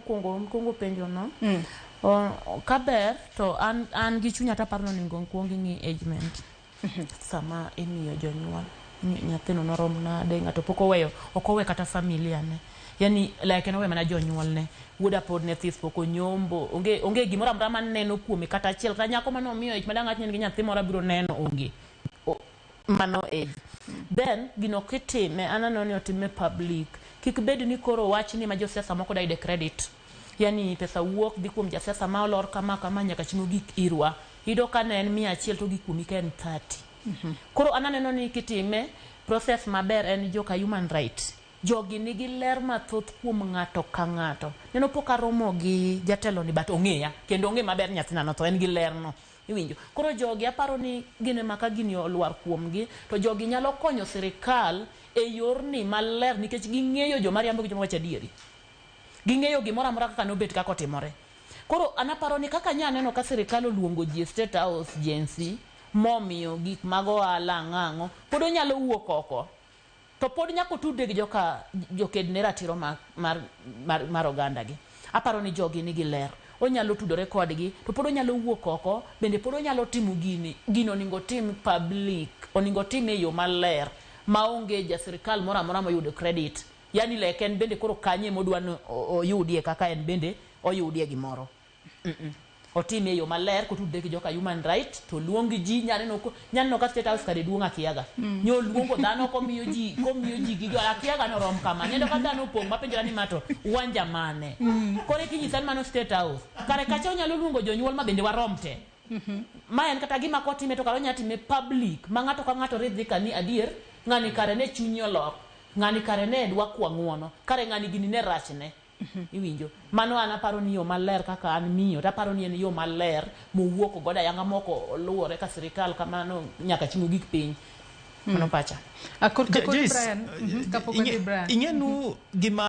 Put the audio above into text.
mokwongo penjo no. Kaber to an gi chunya taparno ni kuongi ngi agement. Sama imiyo jonyuol nyathino norom nade ng'ato pok oweyo okowe kata familia ne. Yani like no we mana jonyuol ne. Wuoda pod ne this pok onyombo. Onge gimoro amora man neno kuome kata achiel kata nyako mano miyo ich madang atni gi nyathi moro biro neno onge. Mano age. Then gino kitime anano ni otime public. Kik bed ni koro wach ni ma josiasa moko dai de credit. Yani pesa wuok dhi kuom jasiasa ma olor kama nyaka chiemo gik irwa. Ido ka ne en 100 to gik kuomi ka en 30. Koro ananeno ni kitime process maber en joka human right. Jogi nigi ler mathoth kuom ng'ato ka ng'ato. Neno pok aromo gi jatelo ni but ong'eya kendo ong'e maber nyathina no to en gi ler no. Iwinjo. Koro jogi aparo ni gine maka gini olwar kuomgi to jogi nyalo konyo sirikal e yor ni maler nikech ging'eyo joma riambo gi joma wacho adieri. Ging'eyo gimoro amora kaka nobet kako timore. Koro anaparo ni kaka nya neno ka sirikal oluongo ji State House jensi momiyo gik mago ala ng'ango pod onyalo wuok oko. To pod nyako tude gi jokedne ratiro mar oganda gi. Aparo ni jogi nigi ler. Onyalo tudore kodgi to pod onyalo wuok oko bende pod onyalo timo gino oningo tim public oningo tim e yo maler maonge ja sirikal moro amora moyudo credit. Yani like en bende koro kanye modwa oyudie kaka en bende oyudie gimoro. Otime yo maler ko tudde gi joka human right to luongi ji nyaneno ka State House kare duonga kiaga. Nyo luongo dhano komiyo ji gigo akiaga no rom kama. Nendo ka dhano pong mapenjira ni mato wanja mane. Kore kinyisan mano State House. Kare kacha onyalo luongo jonyuol ma bende waromte. Ma en kata gima kotime to karo nyatime public ma ng'ato ka ng'ato ridhi kani adier ng'ani kare ne chunyi olok. Ng'ani kare ne dwa kwa ng'uono. Kare ng'ani gini ne rachne. Iwinjo. Mano anaparo ni yo maler kaka an miyo. Taparo ni en yo maler mowuok goda yanga moko luwore ka sirikal kamano nyaka chimu gik piny. Mano pacha. Brian. Ingenu gima